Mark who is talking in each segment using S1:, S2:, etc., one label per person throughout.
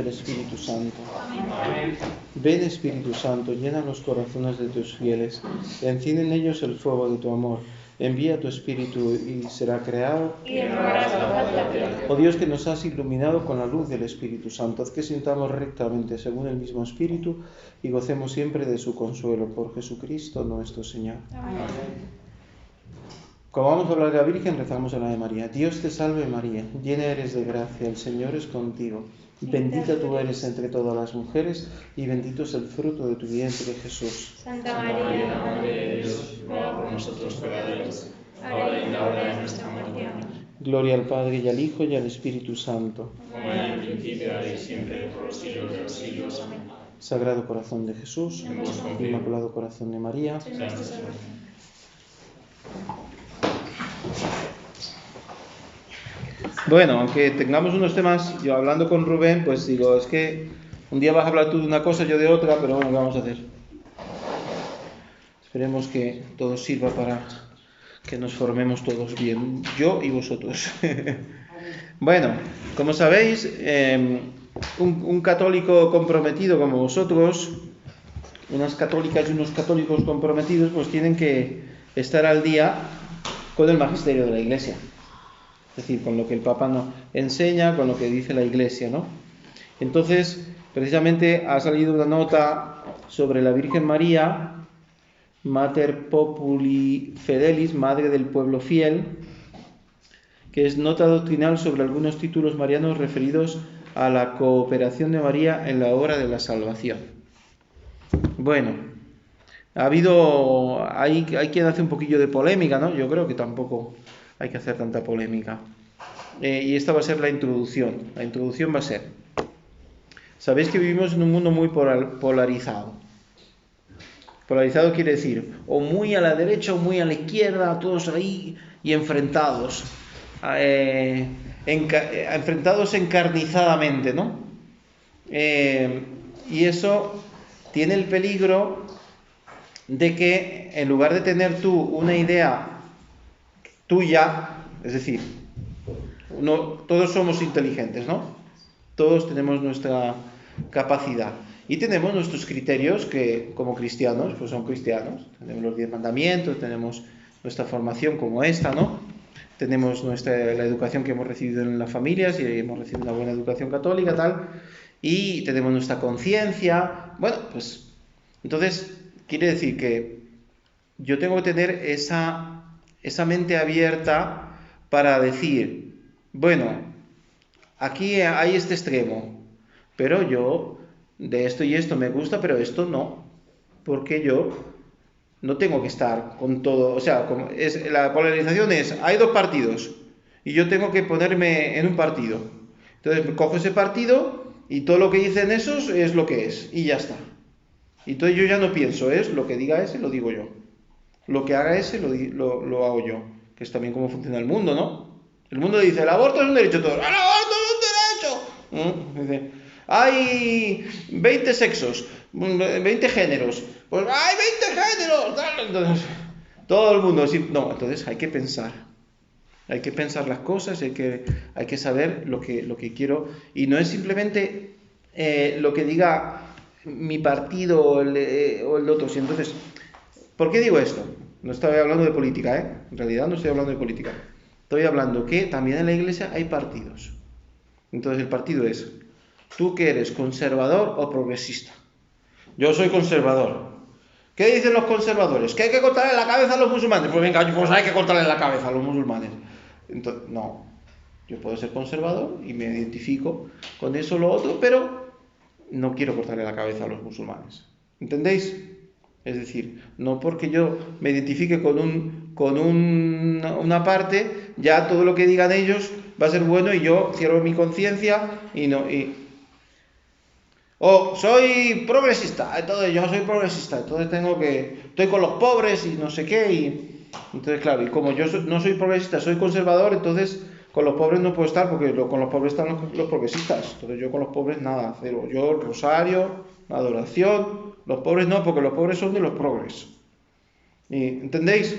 S1: del Espíritu Santo.
S2: Amén.
S1: Ven, Espíritu Santo, llena los corazones de tus fieles, enciende en ellos el fuego de tu amor. Envía tu Espíritu y será creado.
S2: Y renovarás la faz de la tierra.
S1: Oh Dios, que nos has iluminado con la luz del Espíritu Santo, haz que sintamos rectamente según el mismo Espíritu y gocemos siempre de su consuelo. Por Jesucristo nuestro Señor.
S2: Amén.
S1: Como vamos a hablar de la Virgen, rezamos a la de María. Dios te salve María, llena eres de gracia, el Señor es contigo. Bendita tú eres entre todas las mujeres y bendito es el fruto de tu vientre, Jesús.
S2: Santa María, Madre de Dios, ruega por nosotros pecadores, ahora y en la hora de nuestra muerte. Amén.
S1: Gloria al Padre y al Hijo y al Espíritu Santo.
S2: Como era en el principio, ahora y siempre, por los siglos de los siglos. Amén.
S1: Sagrado Corazón de Jesús,
S2: En vos confío.
S1: Inmaculado Corazón de María.
S2: En nuestra salvación.
S1: Bueno, aunque tengamos unos temas, yo hablando con Rubén, pues digo, es que un día vas a hablar tú de una cosa, yo de otra, pero bueno, ¿qué vamos a hacer? Esperemos que todo sirva para que nos formemos todos bien, yo y vosotros. Bueno, como sabéis, un católico comprometido como vosotros, unas católicas y unos católicos comprometidos, pues tienen que estar al día con el magisterio de la Iglesia. Es decir, con lo que el Papa nos enseña, con lo que dice la Iglesia, ¿no? Entonces, precisamente ha salido una nota sobre la Virgen María, Mater Populi Fidelis, Madre del Pueblo Fiel, que es nota doctrinal sobre algunos títulos marianos referidos a la cooperación de María en la obra de la salvación. Bueno, hay quien hace un poquillo de polémica, ¿no? Yo creo que tampoco hay que hacer tanta polémica. Y esta va a ser la introducción. La introducción va a ser: sabéis que vivimos en un mundo muy polarizado. Polarizado quiere decir o muy a la derecha o muy a la izquierda, todos ahí y enfrentados. Enfrentados encarnizadamente, ¿no? Y eso tiene el peligro de que en lugar de tener tú una idea tuya, es decir, todos somos inteligentes, ¿no? Todos tenemos nuestra capacidad y tenemos nuestros criterios que como cristianos, pues son cristianos. Tenemos los 10 mandamientos, tenemos nuestra formación como esta, ¿no? Tenemos la educación que hemos recibido en las familias y hemos recibido una buena educación católica, tal, y tenemos nuestra conciencia. Bueno, pues entonces quiere decir que yo tengo que tener esa mente abierta para decir, bueno, aquí hay este extremo, pero yo de esto y esto me gusta, pero esto no, porque yo no tengo que estar con todo. O sea, la polarización hay dos partidos y yo tengo que ponerme en un partido. Entonces cojo ese partido y todo lo que dicen esos es lo que es y ya está. Y entonces yo ya no pienso, es lo que diga ese, lo digo yo. Lo que haga ese, lo hago yo. Que es también cómo funciona el mundo, ¿no? El mundo dice, el aborto es un derecho. Todos, ¡el aborto es un derecho! Dice, hay 20 sexos, 20 géneros. Pues hay 20 géneros. Entonces, todo el mundo, sí, no, entonces hay que pensar. Hay que pensar las cosas, hay que saber lo que quiero. Y no es simplemente lo que diga mi partido o el otro. Y entonces, ¿por qué digo esto? No estoy hablando de política, ¿eh? En realidad no estoy hablando de política. Estoy hablando que también en la Iglesia hay partidos. Entonces el partido es, ¿tú que eres conservador o progresista? Yo soy conservador. ¿Qué dicen los conservadores? ¿Que hay que cortarle la cabeza a los musulmanes? Pues venga, pues hay que cortarle la cabeza a los musulmanes. Entonces, no. Yo puedo ser conservador y me identifico con eso o lo otro, pero no quiero cortarle la cabeza a los musulmanes. ¿Entendéis? Es decir, no porque yo me identifique con una parte, ya todo lo que digan ellos va a ser bueno y yo cierro mi conciencia y no. O soy progresista, entonces yo soy progresista, entonces estoy con los pobres y no sé qué. Y entonces, claro, y como yo no soy progresista, soy conservador, entonces con los pobres no puedo estar porque con los pobres están los progresistas. Entonces yo con los pobres nada, cero. Yo rosario, adoración. Los pobres no, porque los pobres son de los progres. ¿Entendéis?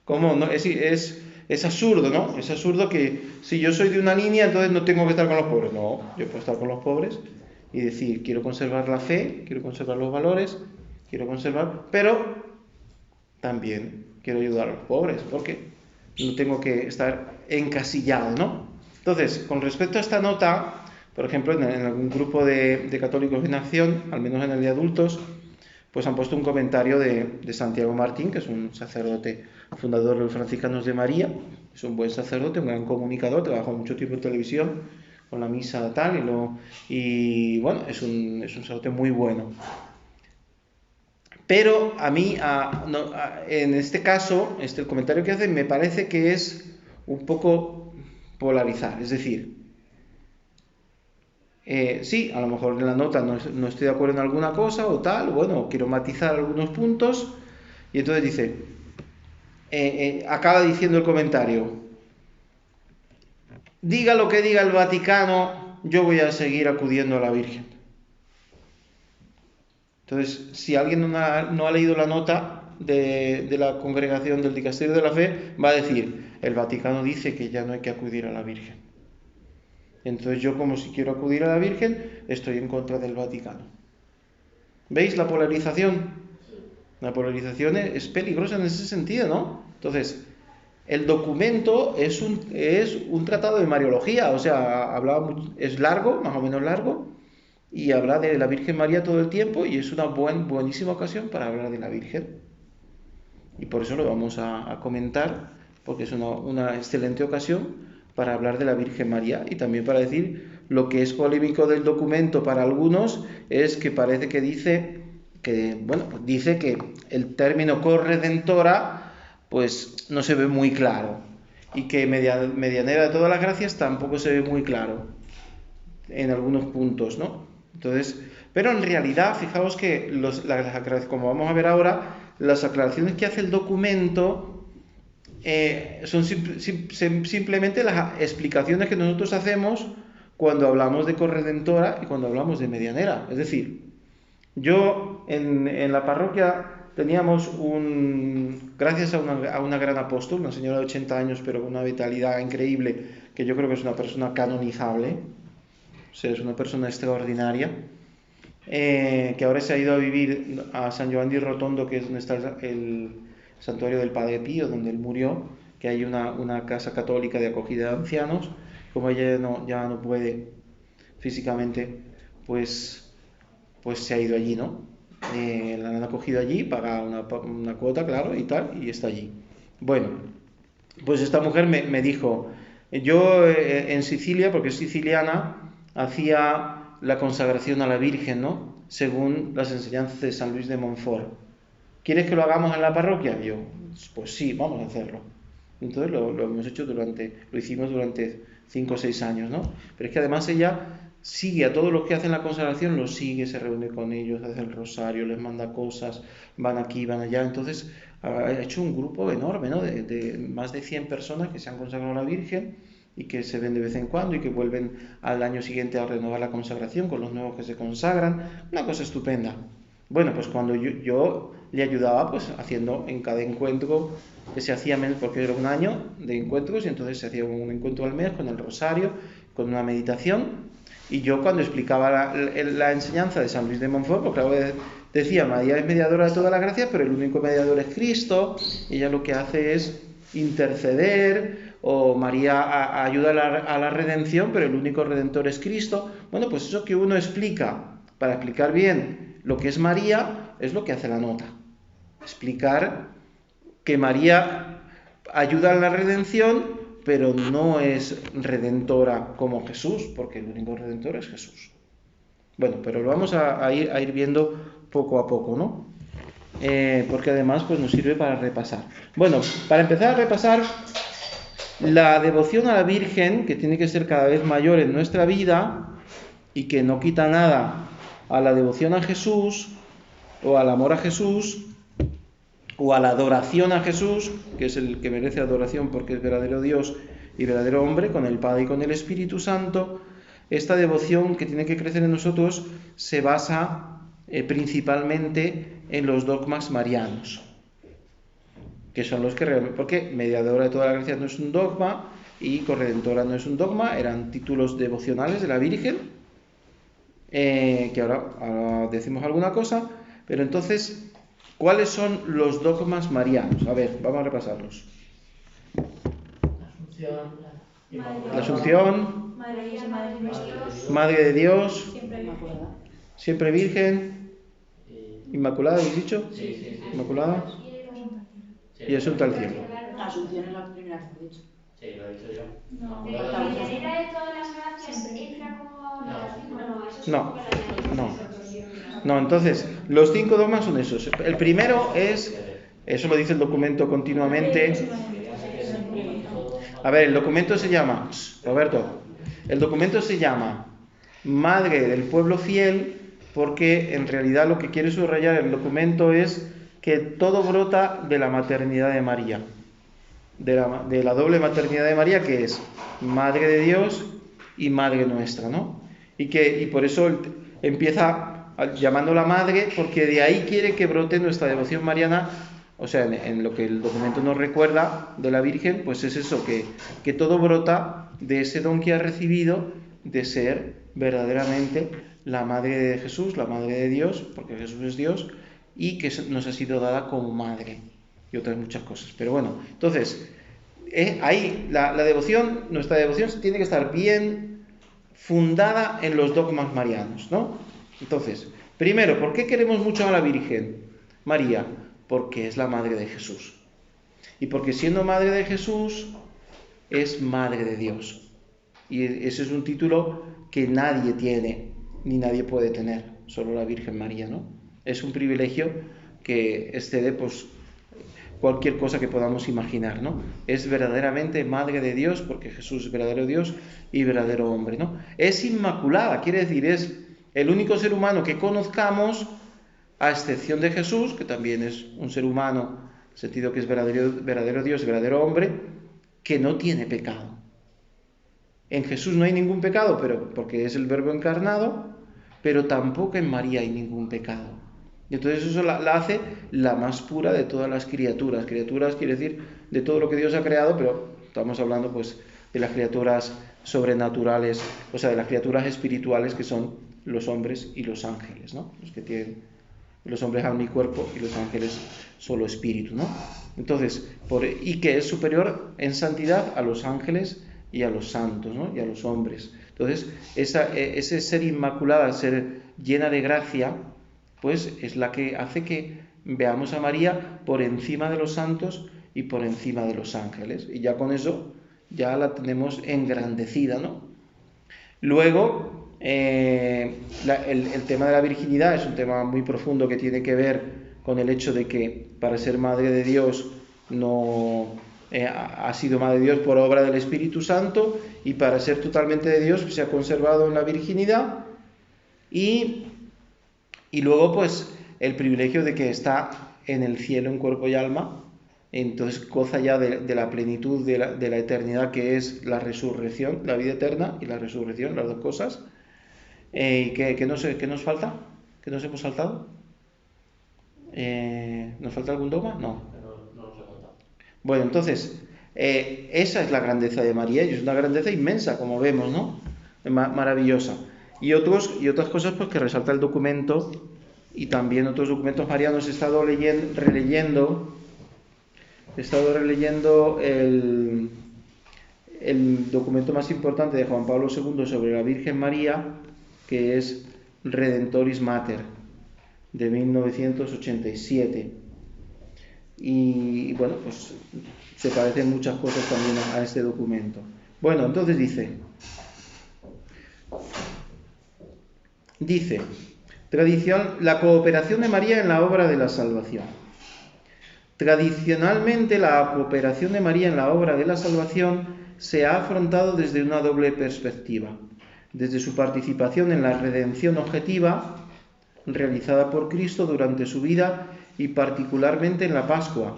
S1: ¿Cómo? No, es es absurdo, ¿no? Es absurdo que si yo soy de una línea, entonces no tengo que estar con los pobres. No, yo puedo estar con los pobres y decir, quiero conservar la fe, quiero conservar los valores, quiero conservar, pero también quiero ayudar a los pobres, porque no tengo que estar encasillado, ¿no? Entonces, con respecto a esta nota, por ejemplo, en algún grupo de católicos en acción, al menos en el de adultos, pues han puesto un comentario de Santiago Martín, que es un sacerdote fundador de los Franciscanos de María, es un buen sacerdote, un gran comunicador, trabajó mucho tiempo en televisión, con la misa tal, y bueno, es un sacerdote muy bueno. Pero a mí, en este caso, el comentario que hace me parece que es un poco polarizar, es decir, sí, a lo mejor en la nota no estoy de acuerdo en alguna cosa o tal, bueno, quiero matizar algunos puntos, y entonces dice, acaba diciendo el comentario, diga lo que diga el Vaticano, yo voy a seguir acudiendo a la Virgen. Entonces, si alguien no ha leído la nota de la congregación del Dicasterio de la Fe, va a decir, el Vaticano dice que ya no hay que acudir a la Virgen. Entonces yo, como si quiero acudir a la Virgen, estoy en contra del Vaticano. ¿Veis la polarización? La polarización es peligrosa en ese sentido, ¿no? Entonces, el documento es un tratado de Mariología, o sea, es largo, más o menos largo, y habla de la Virgen María todo el tiempo, y es una buenísima ocasión para hablar de la Virgen. Y por eso lo vamos a comentar, porque es una excelente ocasión para hablar de la Virgen María, y también para decir lo que es polémico del documento para algunos es que parece que dice que el término corredentora pues no se ve muy claro, y que medianera de todas las gracias tampoco se ve muy claro en algunos puntos, ¿no? Entonces, pero en realidad, fijaos que como vamos a ver ahora, las aclaraciones que hace el documento son simplemente las explicaciones que nosotros hacemos cuando hablamos de corredentora y cuando hablamos de medianera. Es decir, yo en la parroquia teníamos gracias a una gran apóstol, una señora de 80 años, pero con una vitalidad increíble, que yo creo que es una persona canonizable, o sea, es una persona extraordinaria, que ahora se ha ido a vivir a San Giovanni Rotondo, que es donde está el santuario del Padre Pío, donde él murió, que hay una casa católica de acogida de ancianos. Como ella ya no puede físicamente, pues se ha ido allí, ¿no? La han acogido allí, paga una cuota, claro, y tal, y está allí. Bueno, pues esta mujer me dijo, yo en Sicilia, porque es siciliana, hacía la consagración a la Virgen, ¿no? Según las enseñanzas de San Luis de Montfort. ¿Quieres que lo hagamos en la parroquia? Y yo, pues sí, vamos a hacerlo. Entonces lo hicimos durante 5 o 6 años, ¿no? Pero es que además ella sigue a todos los que hacen la consagración, los sigue, se reúne con ellos, hace el rosario, les manda cosas, van aquí, van allá. Entonces ha hecho un grupo enorme, ¿no? De más de 100 personas que se han consagrado a la Virgen y que se ven de vez en cuando y que vuelven al año siguiente a renovar la consagración con los nuevos que se consagran. Una cosa estupenda. Bueno, pues cuando yo le ayudaba, pues haciendo en cada encuentro que se hacía menos, porque era un año de encuentros, y entonces se hacía un encuentro al mes con el rosario, con una meditación, y yo cuando explicaba la enseñanza de San Luis de Montfort, porque claro, decía, María es mediadora de toda la gracia, pero el único mediador es Cristo, y ella lo que hace es interceder, o María ayuda a la redención, pero el único redentor es Cristo. Bueno, pues eso que uno explica, para explicar bien lo que es María, es lo que hace la nota. Explicar que María ayuda a la redención, pero no es redentora como Jesús, porque el único redentor es Jesús. Bueno, pero lo vamos a ir viendo poco a poco, ¿no? Porque además pues nos sirve para repasar. Bueno, para empezar a repasar, la devoción a la Virgen, que tiene que ser cada vez mayor en nuestra vida y que no quita nada a la devoción a Jesús o al amor a Jesús o a la adoración a Jesús, que es el que merece adoración porque es verdadero Dios y verdadero hombre, con el Padre y con el Espíritu Santo. Esta devoción que tiene que crecer en nosotros se basa principalmente en los dogmas marianos. que son los que realmente, porque mediadora de toda la gracia no es un dogma y corredentora no es un dogma, eran títulos devocionales de la Virgen, que ahora decimos alguna cosa, pero entonces, ¿cuáles son los dogmas marianos? A ver, vamos a repasarlos. La Asunción, Madre de Dios, siempre Virgen, Inmaculada, ¿habéis dicho?
S2: Sí.
S1: Inmaculada y Asunta al cielo.
S3: La Asunción es la primera que he dicho.
S2: Sí, lo he dicho yo.
S4: No,
S2: Inmaculada.
S4: la medianera de todas las gracias entra como la no, eso es
S1: No, entonces, los 5 dogmas son esos. El primero es, eso lo dice el documento continuamente. A ver, el documento se llama, Roberto, el documento se llama Madre del Pueblo Fiel, porque en realidad lo que quiere subrayar el documento es que todo brota de la maternidad de María, de la doble maternidad de María, que es Madre de Dios y Madre nuestra, ¿no? Y por eso empieza llamándola Madre, porque de ahí quiere que brote nuestra devoción mariana. O sea, en lo que el documento nos recuerda de la Virgen, pues es eso, que todo brota de ese don que ha recibido de ser verdaderamente la Madre de Jesús, la Madre de Dios, porque Jesús es Dios, y que nos ha sido dada como Madre, y otras muchas cosas. Pero bueno, entonces, ahí la devoción, nuestra devoción tiene que estar bien fundada en los dogmas marianos, ¿no? Entonces, primero, ¿por qué queremos mucho a la Virgen María? Porque es la Madre de Jesús. Y porque siendo Madre de Jesús, es Madre de Dios. Y ese es un título que nadie tiene, ni nadie puede tener, solo la Virgen María, ¿no? Es un privilegio que excede, pues, cualquier cosa que podamos imaginar, ¿no? Es verdaderamente Madre de Dios, porque Jesús es verdadero Dios y verdadero hombre, ¿no? Es inmaculada, quiere decir, es el único ser humano que conozcamos, a excepción de Jesús, que también es un ser humano, en el sentido que es verdadero Dios y verdadero hombre, que no tiene pecado. En Jesús no hay ningún pecado, pero porque es el Verbo encarnado, pero tampoco en María hay ningún pecado. Y entonces eso la hace la más pura de todas las criaturas. Criaturas quiere decir de todo lo que Dios ha creado, pero estamos hablando pues de las criaturas sobrenaturales, o sea, de las criaturas espirituales que son los hombres y los ángeles, ¿no? Los que tienen... Los hombres omnicuerpo y los ángeles solo espíritu, ¿no? Entonces, y que es superior en santidad a los ángeles y a los santos, ¿no? Y a los hombres. Entonces, ese ser inmaculada, ser llena de gracia, pues es la que hace que veamos a María por encima de los santos y por encima de los ángeles. Y ya con eso, ya la tenemos engrandecida, ¿no? Luego... el tema de la virginidad es un tema muy profundo que tiene que ver con el hecho de que para ser Madre de Dios no ha sido Madre de Dios por obra del Espíritu Santo, y para ser totalmente de Dios se ha conservado en la virginidad, y luego pues el privilegio de que está en el cielo en cuerpo y alma, entonces goza ya de la plenitud de la eternidad, que es la resurrección, la vida eterna y la resurrección, las dos cosas. ¿Qué nos falta? ¿Qué nos hemos saltado? ¿Nos falta algún dogma? No.
S2: No nos he contado.
S1: Bueno, entonces, esa es la grandeza de María, y es una grandeza inmensa, como vemos, ¿no? Maravillosa. Y otras cosas pues que resalta el documento, y también otros documentos marianos. He estado releyendo el documento más importante de Juan Pablo II sobre la Virgen María, que es Redentoris Mater, de 1987. Y bueno, pues se parecen muchas cosas también a este documento. Bueno, entonces dice, la cooperación de María en la obra de la salvación. Tradicionalmente, la cooperación de María en la obra de la salvación se ha afrontado desde una doble perspectiva: desde su participación en la redención objetiva realizada por Cristo durante su vida y particularmente en la Pascua,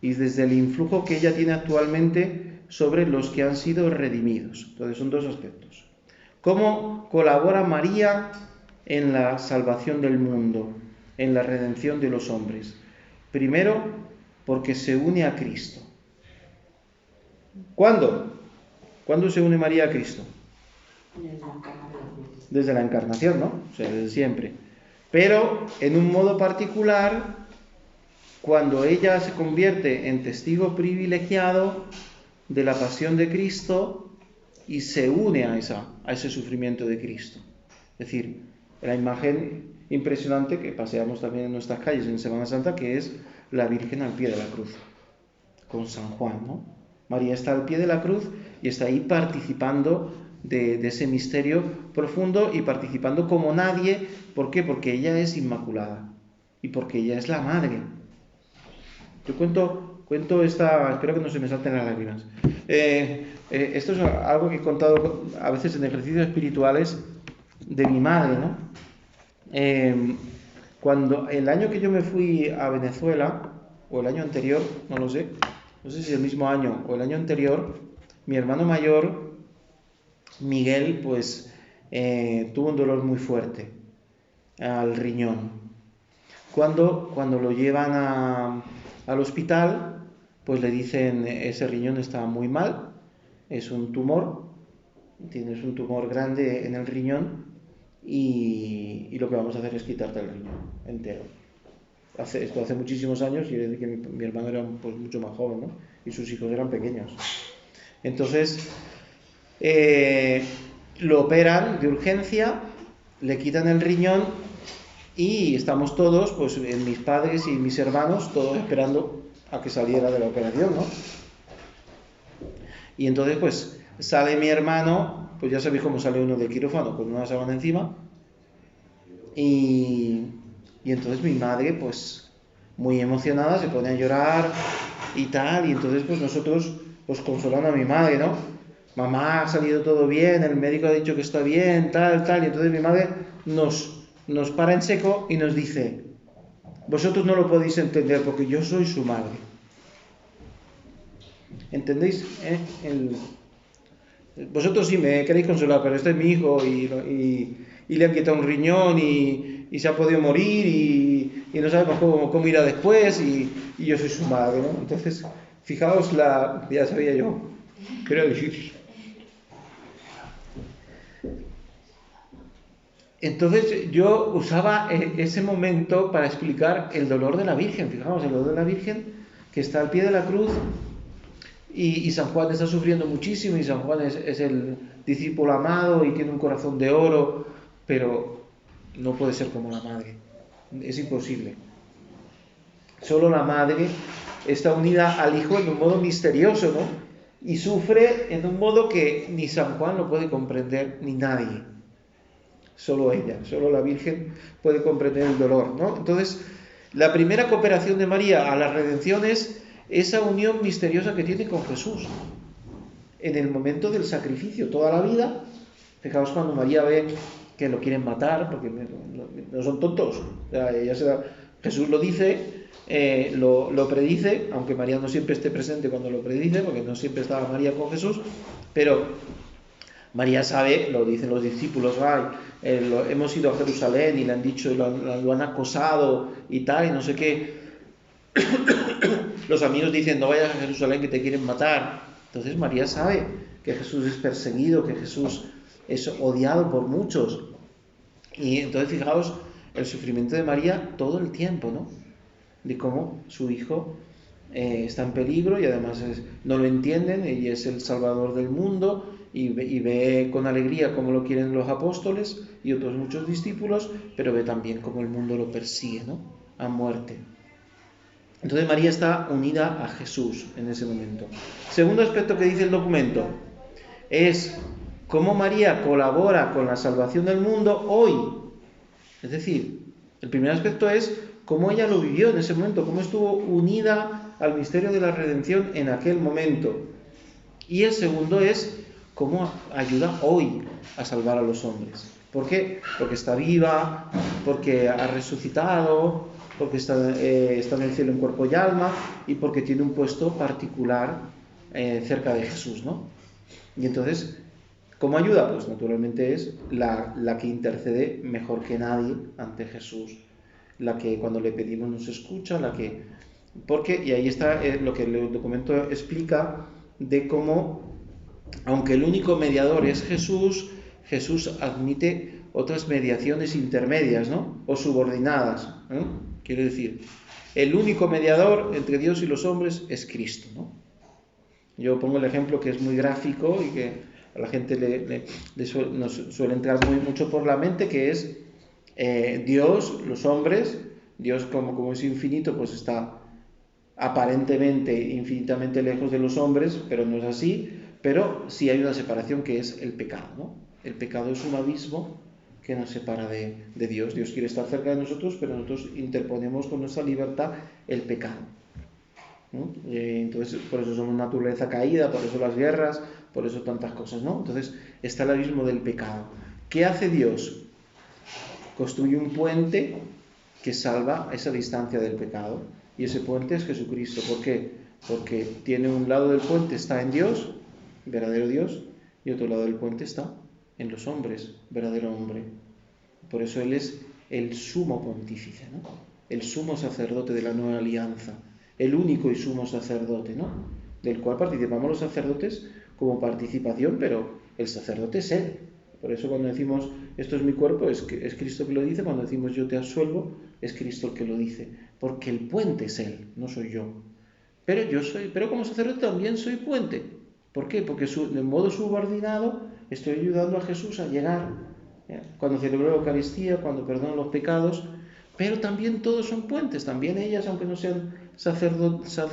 S1: y desde el influjo que ella tiene actualmente sobre los que han sido redimidos. Entonces son dos aspectos. ¿Cómo colabora María en la salvación del mundo, en la redención de los hombres? Primero, porque se une a Cristo. ¿Cuándo? ¿Cuándo se une María a Cristo? Desde la encarnación, ¿no? O sea, desde siempre. Pero en un modo particular, cuando ella se convierte en testigo privilegiado de la pasión de Cristo y se une a ese sufrimiento de Cristo. Es decir, la imagen impresionante que paseamos también en nuestras calles en Semana Santa, que es la Virgen al pie de la cruz, con San Juan, ¿no? María está al pie de la cruz y está ahí participando de ese misterio profundo y participando como nadie. ¿Por qué? Porque ella es inmaculada y porque ella es la madre. Yo cuento esta, espero que no se me salten las lágrimas. Esto es algo que he contado a veces en ejercicios espirituales de mi madre, ¿no? Cuando el año que yo me fui a Venezuela, o el año anterior, no sé si el mismo año o el año anterior, mi hermano mayor, Miguel, pues tuvo un dolor muy fuerte al riñón. Cuando lo llevan al hospital, pues le dicen, ese riñón está muy mal, es un tumor, tienes un tumor grande en el riñón y lo que vamos a hacer es quitarte el riñón entero. Esto hace muchísimos años, y desde que mi hermano era pues mucho más joven, ¿no? Y sus hijos eran pequeños. Entonces, lo operan de urgencia, le quitan el riñón y estamos todos, pues mis padres y mis hermanos, todos esperando a que saliera de la operación, ¿no? Y entonces, pues, sale mi hermano, pues ya sabéis cómo sale uno de quirófano, con una sábana encima, y entonces mi madre, pues, muy emocionada, se pone a llorar y tal, y entonces, pues nosotros, pues consolando a mi madre, ¿no? Mamá, ha salido todo bien, el médico ha dicho que está bien, tal, y entonces mi madre nos para en seco y nos dice, vosotros no lo podéis entender porque yo soy su madre. ¿Entendéis? Vosotros sí me queréis consolar, pero este es mi hijo y le han quitado un riñón y se ha podido morir y no sabemos cómo irá después y yo soy su madre, ¿no? Entonces, fijaos ya sabía yo, que era difícil. Entonces yo usaba ese momento para explicar el dolor de la Virgen. Fijaos, el dolor de la Virgen que está al pie de la cruz y San Juan está sufriendo muchísimo y San Juan es el discípulo amado y tiene un corazón de oro, pero no puede ser como la madre. Es imposible. Solo la madre está unida al Hijo en un modo misterioso, ¿no? Y sufre en un modo que ni San Juan lo puede comprender, ni nadie. Solo ella, solo la Virgen puede comprender el dolor, ¿no? Entonces, la primera cooperación de María a la redención es esa unión misteriosa que tiene con Jesús. En el momento del sacrificio, toda la vida, fijaos cuando María ve que lo quieren matar, porque no son tontos, o sea, Jesús lo dice, lo predice, aunque María no siempre esté presente cuando lo predice, porque no siempre estaba María con Jesús, pero María sabe, lo dicen los discípulos, hemos ido a Jerusalén y le han dicho, lo han acosado y tal, y no sé qué. Los amigos dicen, no vayas a Jerusalén que te quieren matar. Entonces María sabe que Jesús es perseguido, que Jesús es odiado por muchos. Y entonces fijaos el sufrimiento de María todo el tiempo, ¿no? De cómo su hijo está en peligro y además no lo entienden, y es el Salvador del mundo, y ve con alegría cómo lo quieren los apóstoles y otros muchos discípulos, pero ve también cómo el mundo lo persigue, ¿no? A muerte. Entonces María está unida a Jesús en ese momento. Segundo aspecto que dice el documento es cómo María colabora con la salvación del mundo hoy. Es decir, el primer aspecto es cómo ella lo vivió en ese momento, cómo estuvo unida al misterio de la redención en aquel momento. Y el segundo es cómo ayuda hoy a salvar a los hombres. ¿Por qué? Porque está viva, porque ha resucitado, porque está en el cielo en cuerpo y alma, y porque tiene un puesto particular cerca de Jesús, ¿no? Y entonces, ¿cómo ayuda? Pues naturalmente es la que intercede mejor que nadie ante Jesús, la que cuando le pedimos nos escucha, la que Porque, y ahí está lo que el documento explica de cómo, aunque el único mediador es Jesús, Jesús admite otras mediaciones intermedias, ¿no? O subordinadas, ¿no? Quiere decir, el único mediador entre Dios y los hombres es Cristo, ¿no? Yo pongo el ejemplo que es muy gráfico y que a la gente nos suele entrar mucho por la mente, que es Dios, los hombres. Dios como es infinito, pues está aparentemente infinitamente lejos de los hombres, pero no es así. Pero sí hay una separación, que es el pecado, ¿no? El pecado es un abismo que nos separa de Dios. Dios quiere estar cerca de nosotros, pero nosotros interponemos con nuestra libertad el pecado, ¿no? Entonces, por eso somos naturaleza caída, por eso las guerras, por eso tantas cosas, ¿no? Entonces, está el abismo del pecado. ¿Qué hace Dios? Construye un puente que salva esa distancia del pecado, y ese puente es Jesucristo. ¿Por qué? Porque tiene un lado del puente está en Dios, verdadero Dios, y otro lado del puente está en los hombres, verdadero hombre. Por eso Él es el sumo pontífice, ¿no? El sumo sacerdote de la nueva alianza, el único y sumo sacerdote, ¿no? Del cual participamos los sacerdotes como participación, pero el sacerdote es Él. Por eso cuando decimos esto es mi cuerpo, es Cristo que lo dice. Cuando decimos yo te absuelvo, es Cristo el que lo dice, porque el puente es Él, no soy yo. Pero como sacerdote también soy puente. ¿Por qué? Porque de modo subordinado estoy ayudando a Jesús a llegar, cuando celebro la Eucaristía, cuando perdono los pecados. Pero también todos son puentes, también ellas, aunque no sean sacerdotisas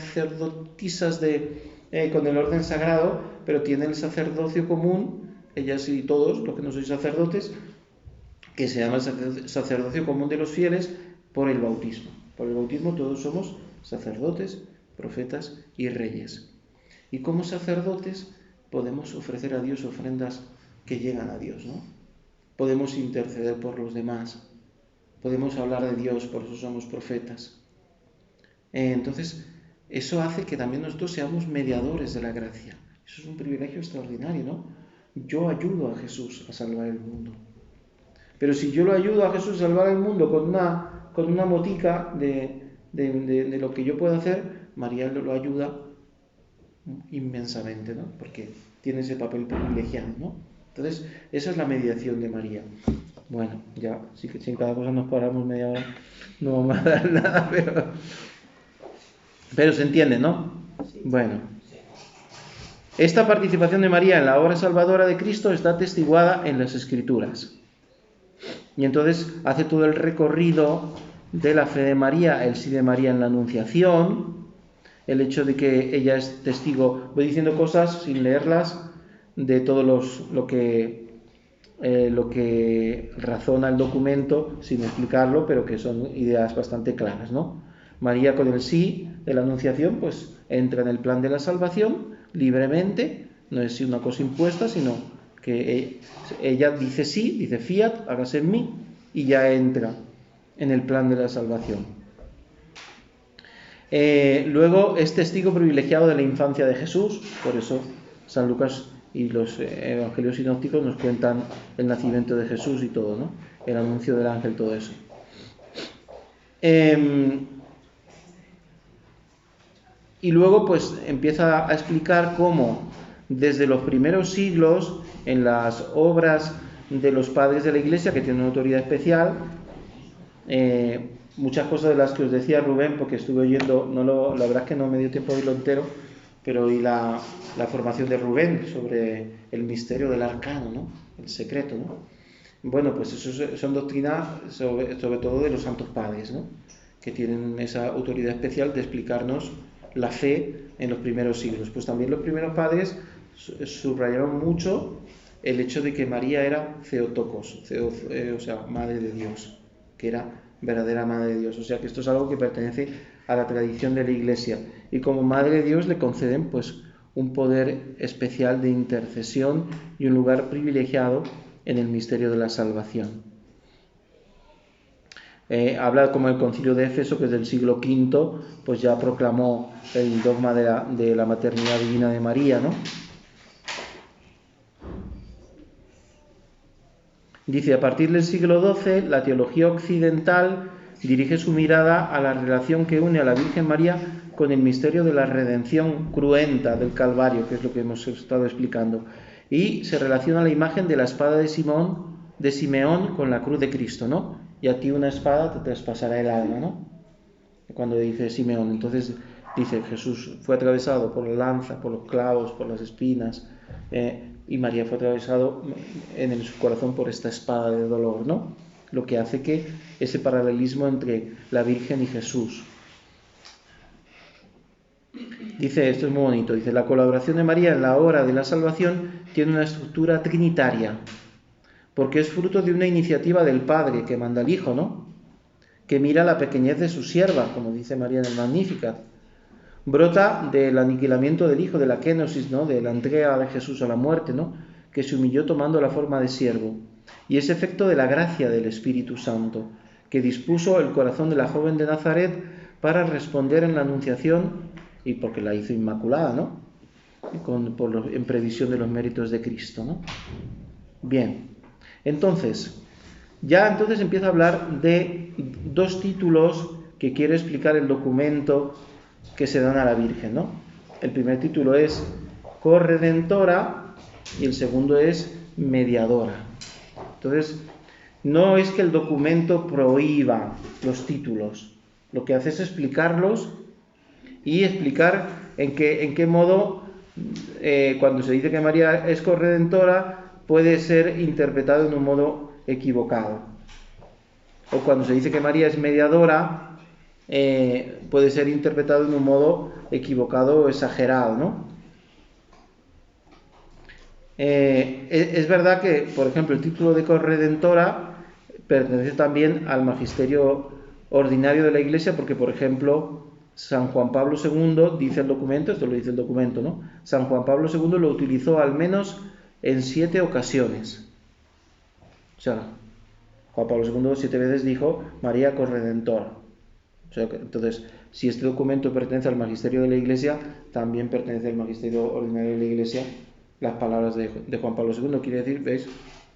S1: con el orden sagrado, pero tienen el sacerdocio común, ellas y todos los que no sois sacerdotes, que se llama el sacerdocio común de los fieles por el bautismo. Por el bautismo todos somos sacerdotes, profetas y reyes. Y como sacerdotes podemos ofrecer a Dios ofrendas que llegan a Dios, ¿no? Podemos interceder por los demás, podemos hablar de Dios, por eso somos profetas. Entonces, eso hace que también nosotros seamos mediadores de la gracia. Eso es un privilegio extraordinario, ¿no? Yo ayudo a Jesús a salvar el mundo. Pero si yo lo ayudo a Jesús a salvar el mundo con una motica de lo que yo puedo hacer, María lo ayuda inmensamente, ¿no? Porque tiene ese papel privilegiado, ¿no? Entonces, esa es la mediación de María. Bueno, ya, sí que si en cada cosa nos paramos media hora, no vamos a dar nada, pero se entiende, ¿no? Bueno, esta participación de María en la obra salvadora de Cristo está atestiguada en las Escrituras. Y entonces hace todo el recorrido de la fe de María, el sí de María en la Anunciación, el hecho de que ella es testigo. Voy diciendo cosas sin leerlas de todo lo que razona el documento, sin explicarlo, pero que son ideas bastante claras, ¿no? María, con el sí de la Anunciación, pues entra en el plan de la salvación libremente, no es una cosa impuesta, sino que ella dice sí, dice fiat, hágase en mí, y ya entra en el plan de la salvación. Luego es testigo privilegiado de la infancia de Jesús, por eso San Lucas y los evangelios sinópticos nos cuentan el nacimiento de Jesús y todo, ¿no? El anuncio del ángel, todo eso. Y luego pues empieza a explicar cómo desde los primeros siglos, en las obras de los padres de la Iglesia, que tienen una autoridad especial, muchas cosas de las que os decía Rubén, porque estuve oyendo, la verdad es que no me dio tiempo de oírlo entero, pero oí la formación de Rubén sobre el misterio del arcano, ¿no? El secreto, ¿no? Bueno, pues eso son doctrinas sobre todo de los santos padres, ¿no? Que tienen esa autoridad especial de explicarnos la fe en los primeros siglos. Pues también los primeros padres subrayaron mucho el hecho de que María era Theotokos, o sea, Madre de Dios, que era verdadera Madre de Dios. O sea que esto es algo que pertenece a la tradición de la Iglesia. Y como Madre de Dios le conceden pues un poder especial de intercesión y un lugar privilegiado en el misterio de la salvación. Habla como el Concilio de Éfeso, que es del siglo V, pues ya proclamó el dogma de la maternidad divina de María, ¿no? Dice, a partir del siglo XII, la teología occidental dirige su mirada a la relación que une a la Virgen María con el misterio de la redención cruenta del Calvario, que es lo que hemos estado explicando, y se relaciona la imagen de la espada de Simeón con la cruz de Cristo, ¿no? Y a ti una espada te traspasará el alma, ¿no? Cuando dice Simeón, entonces dice Jesús fue atravesado por la lanza, por los clavos, por las espinas, y María fue atravesado en su corazón por esta espada de dolor, ¿no? Lo que hace que ese paralelismo entre la Virgen y Jesús. Dice, esto es muy bonito, dice, la colaboración de María en la obra de la salvación tiene una estructura trinitaria, porque es fruto de una iniciativa del Padre que manda al Hijo, ¿no? Que mira la pequeñez de su sierva, como dice María en el Magnificat. Brota del aniquilamiento del Hijo, de la kenosis, ¿no? De la entrega de Jesús a la muerte, ¿no? Que se humilló tomando la forma de siervo. Y es efecto de la gracia del Espíritu Santo, que dispuso el corazón de la joven de Nazaret para responder en la Anunciación, y porque la hizo inmaculada, ¿no? En previsión de los méritos de Cristo, ¿no? Bien, entonces empieza a hablar de dos títulos que quiere explicar el documento que se dan a la Virgen, ¿no? El primer título es corredentora y el segundo es mediadora. Entonces, no es que el documento prohíba los títulos, lo que hace es explicarlos y explicar en qué modo, cuando se dice que María es corredentora, puede ser interpretado en un modo equivocado. O cuando se dice que María es mediadora, puede ser interpretado en un modo equivocado o exagerado, ¿no? Es verdad que, por ejemplo, el título de corredentora pertenece también al magisterio ordinario de la Iglesia, porque, por ejemplo, San Juan Pablo II dice el documento, esto lo dice el documento, ¿no? San Juan Pablo II lo utilizó al menos en 7 ocasiones. O sea, Juan Pablo II 7 veces dijo María corredentora. O sea, entonces, si este documento pertenece al magisterio de la Iglesia, también pertenece al magisterio ordinario de la Iglesia las palabras de Juan Pablo II. Quiere decir, ¿veis?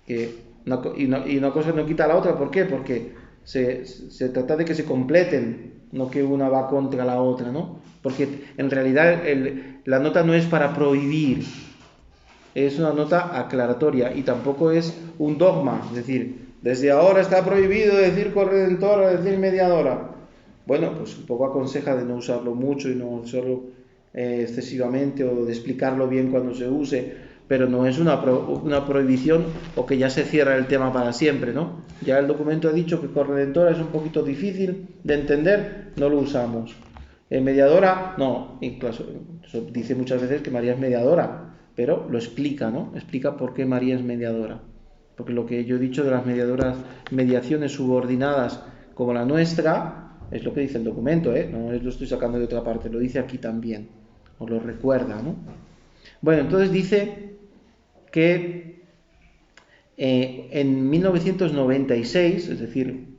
S1: Que una cosa no quita la otra. ¿Por qué? Porque se trata de que se completen, no que una va contra la otra, ¿no? Porque en realidad la nota no es para prohibir, es una nota aclaratoria y tampoco es un dogma, es decir, desde ahora está prohibido decir corredentora, decir mediadora. Bueno, pues un poco aconseja de no usarlo mucho y no usarlo excesivamente, o de explicarlo bien cuando se use, pero no es una prohibición o que ya se cierra el tema para siempre, ¿no? Ya el documento ha dicho que corredentora es un poquito difícil de entender, no lo usamos. Mediadora, no, incluso dice muchas veces que María es mediadora, pero lo explica, ¿no? Explica por qué María es mediadora. Porque lo que yo he dicho de las mediaciones subordinadas como la nuestra, es lo que dice el documento, no lo estoy sacando de otra parte, lo dice aquí también, os lo recuerda, ¿no? Bueno, entonces dice que en 1996, es decir,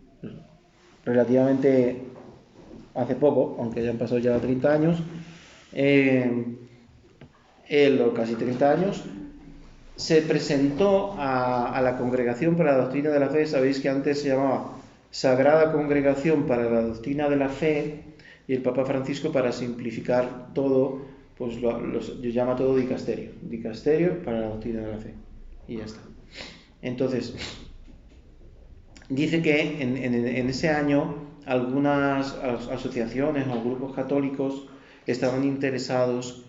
S1: relativamente hace poco, aunque hayan pasado ya 30 años, o casi 30 años, se presentó a la Congregación para la Doctrina de la Fe. Sabéis que antes se llamaba Sagrada Congregación para la Doctrina de la Fe, y el Papa Francisco, para simplificar todo, pues lo llama todo dicasterio para la Doctrina de la Fe, y ya está. Entonces, dice que en ese año algunas asociaciones o grupos católicos estaban interesados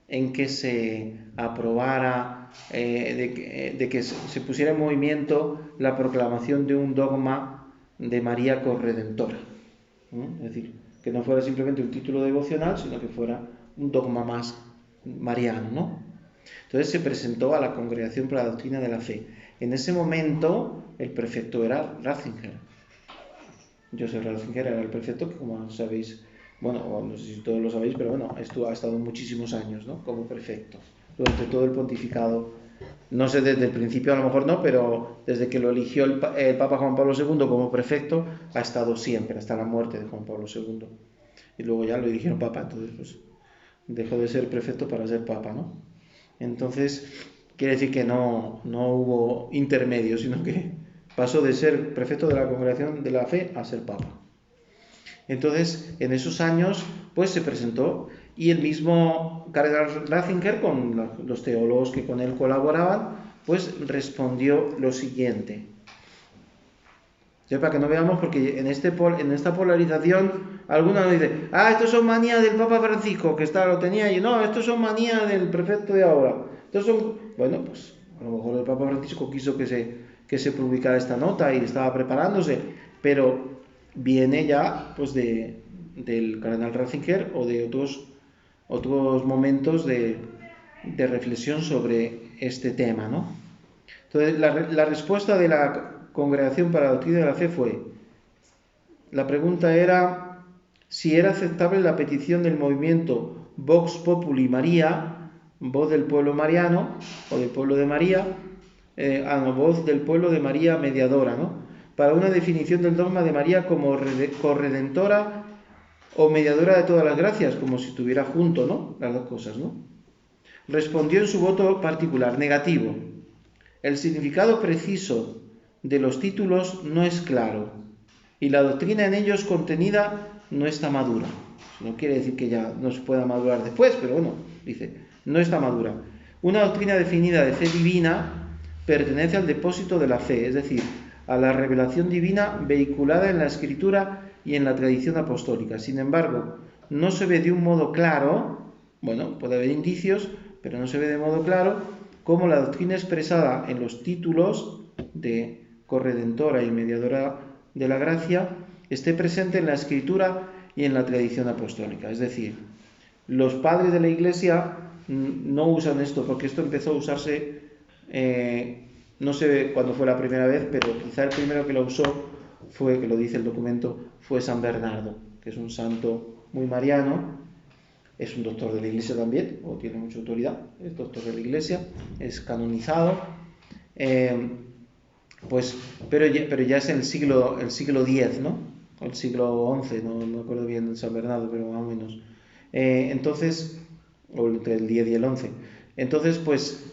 S1: en que se aprobara, de que se pusiera en movimiento la proclamación de un dogma de María corredentora. Es decir, que no fuera simplemente un título devocional, sino que fuera un dogma más mariano, ¿no? Entonces se presentó a la Congregación para la Doctrina de la Fe. En ese momento el prefecto era Ratzinger. Joseph Ratzinger era el prefecto, que, como sabéis, bueno, no sé si todos lo sabéis, pero bueno, ha estado muchísimos años, ¿no?, como prefecto durante todo el pontificado. No sé, desde el principio a lo mejor no, pero desde que lo eligió el Papa Juan Pablo II como prefecto, ha estado siempre, hasta la muerte de Juan Pablo II. Y luego ya lo eligieron Papa, entonces pues dejó de ser prefecto para ser Papa, ¿no? Entonces, quiere decir que no hubo intermedio, sino que pasó de ser prefecto de la Congregación de la Fe a ser Papa. Entonces, en esos años, pues se presentó, y el mismo cardenal Ratzinger, con los teólogos que con él colaboraban, pues respondió lo siguiente. Para que no veamos, porque en esta polarización, algunos nos dicen, estos son manías del Papa Francisco, que lo tenía allí. No, estos son manías del prefecto de ahora. Estos son, bueno, pues a lo mejor el Papa Francisco quiso que se publicara esta nota y estaba preparándose, pero viene ya pues del cardenal Ratzinger o de otros momentos de reflexión sobre este tema, ¿no? Entonces, la respuesta de la Congregación para la Doctrina de la Fe la pregunta era si era aceptable la petición del movimiento Vox Populi Maria, voz del pueblo mariano, o del pueblo de María, voz del pueblo de María mediadora, ¿no? Para una definición del dogma de María como corredentora o mediadora de todas las gracias, como si estuviera junto, ¿no? Las dos cosas, ¿no? Respondió en su voto particular, negativo. El significado preciso de los títulos no es claro y la doctrina en ellos contenida no está madura. No quiere decir que ya no se pueda madurar después, pero bueno, dice, no está madura. Una doctrina definida de fe divina pertenece al depósito de la fe, es decir, a la revelación divina vehiculada en la Escritura y en la tradición apostólica. Sin embargo, no se ve de un modo claro, bueno, puede haber indicios, pero no se ve de modo claro cómo la doctrina expresada en los títulos de corredentora y mediadora de la gracia esté presente en la Escritura y en la tradición apostólica. Es decir, los padres de la Iglesia no usan esto, porque esto empezó a usarse, no sé cuándo fue la primera vez, pero quizá el primero que lo usó fue, que lo dice el documento, fue San Bernardo, que es un santo muy mariano, es un doctor de la Iglesia también, o tiene mucha autoridad, es doctor de la Iglesia, es canonizado, pero ya es el siglo X, ¿no? O el siglo XI, no me acuerdo bien de San Bernardo, pero más o menos. Entonces, o entre el 10 y el 11. Entonces, pues,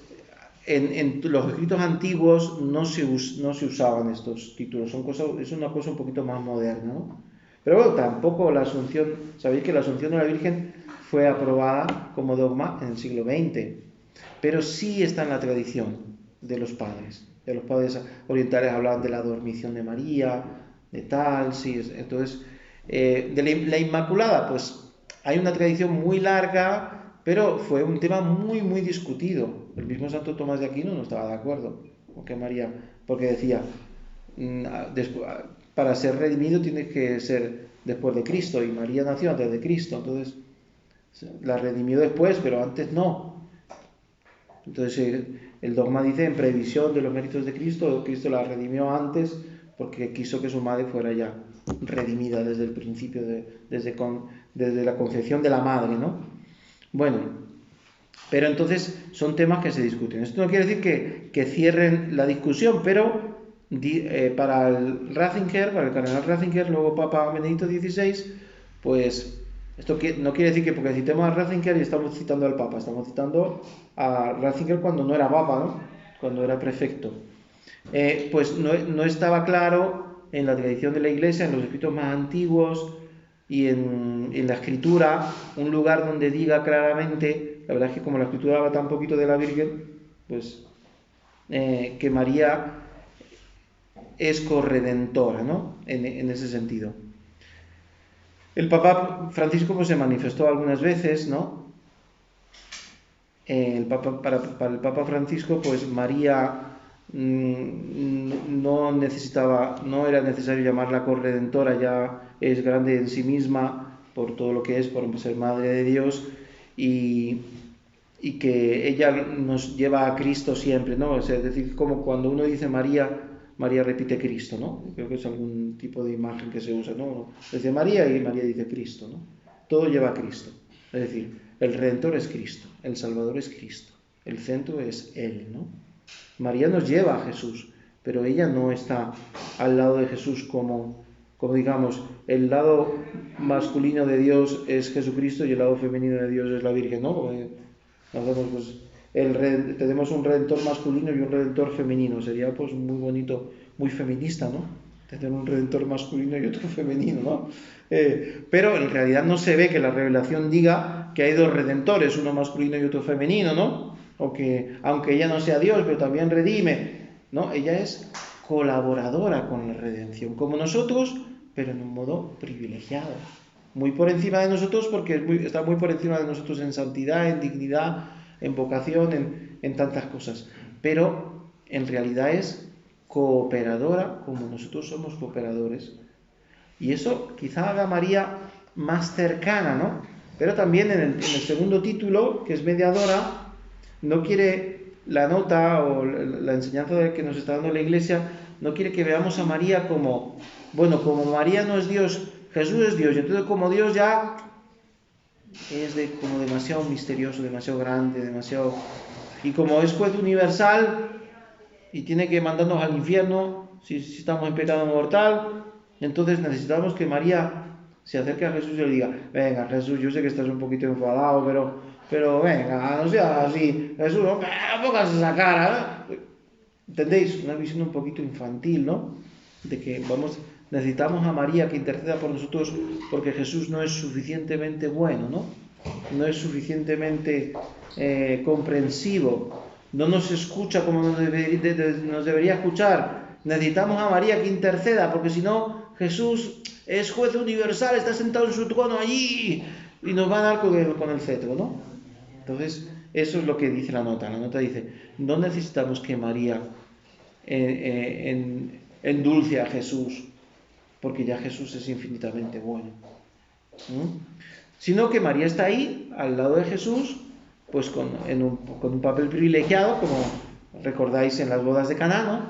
S1: en los escritos antiguos no se usaban estos títulos, es una cosa un poquito más moderna, ¿no? Pero bueno, tampoco la Asunción, sabéis que la Asunción de la Virgen fue aprobada como dogma en el siglo XX, pero sí está en la tradición de los padres. De los padres orientales hablaban de la dormición de María, de tal, sí. Entonces, de la Inmaculada, pues hay una tradición muy larga, pero fue un tema muy, muy discutido. El mismo Santo Tomás de Aquino no estaba de acuerdo con que María, porque decía, para ser redimido tienes que ser después de Cristo, y María nació antes de Cristo, entonces la redimió después, pero antes no. Entonces el dogma dice, en previsión de los méritos de Cristo, Cristo la redimió antes porque quiso que su madre fuera ya redimida desde el principio, desde la concepción de la madre, ¿no? Bueno, pero entonces son temas que se discuten. Esto no quiere decir que cierren la discusión, pero para el Ratzinger, para el cardenal Ratzinger, luego Papa Benedicto XVI, pues esto no quiere decir que porque citemos a Ratzinger y estamos citando al Papa, estamos citando a Ratzinger cuando no era Papa, ¿no? Cuando era prefecto. Pues no estaba claro en la tradición de la Iglesia, en los escritos más antiguos y en la Escritura, un lugar donde diga claramente, la verdad es que como la Escritura habla tan poquito de la Virgen, pues que María es corredentora, ¿no? En ese sentido. El Papa Francisco pues se manifestó algunas veces, ¿no? Para el Papa Francisco, pues María no era necesario llamarla corredentora, ya es grande en sí misma por todo lo que es, por ser madre de Dios, y que ella nos lleva a Cristo siempre, ¿no? Es decir, como cuando uno dice María repite Cristo, ¿no? Creo que es algún tipo de imagen que se usa, ¿no? Dice María y María dice Cristo, ¿no? Todo lleva a Cristo. Es decir, el Redentor es Cristo, el Salvador es Cristo, el centro es Él, ¿no? María nos lleva a Jesús, pero ella no está al lado de Jesús como digamos, el lado masculino de Dios es Jesucristo y el lado femenino de Dios es la Virgen, ¿no? Tenemos un Redentor masculino y un Redentor femenino, sería pues muy bonito, muy feminista, ¿no? tener un redentor masculino y otro femenino, ¿no? Pero en realidad no se ve que la revelación diga que hay dos redentores, uno masculino y otro femenino, ¿no? O que, aunque ella no sea Dios, pero también redime, ¿no? Ella es colaboradora con la redención, como nosotros, pero en un modo privilegiado. Muy por encima de nosotros, porque está muy por encima de nosotros en santidad, en dignidad, en vocación, en tantas cosas. Pero en realidad es cooperadora como nosotros somos cooperadores. Y eso quizá haga a María más cercana, ¿no? Pero también en el segundo título, que es mediadora, no quiere la nota o la enseñanza que nos está dando la Iglesia, no quiere que veamos a María como, bueno, como María no es Dios, Jesús es Dios, y entonces como Dios ya es como demasiado misterioso, demasiado grande, demasiado... Y como es juez universal y tiene que mandarnos al infierno si estamos en pecado mortal, entonces necesitamos que María se acerque a Jesús y le diga, venga Jesús, yo sé que estás un poquito enfadado, pero venga, no seas así, Jesús, no pongas esa cara, ¿eh? ¿Entendéis? Una visión un poquito infantil, ¿no? De que necesitamos a María que interceda por nosotros porque Jesús no es suficientemente bueno, ¿no? No es suficientemente comprensivo, no nos escucha como nos debería escuchar. Necesitamos a María que interceda, porque si no, Jesús es juez universal, está sentado en su trono allí y nos va a dar con el cetro, ¿no? Entonces, eso es lo que dice la nota. La nota dice, no necesitamos que María endulce a Jesús, porque ya Jesús es infinitamente bueno, sino que María está ahí, al lado de Jesús, pues con un papel privilegiado, como recordáis en las bodas de Caná, ¿no?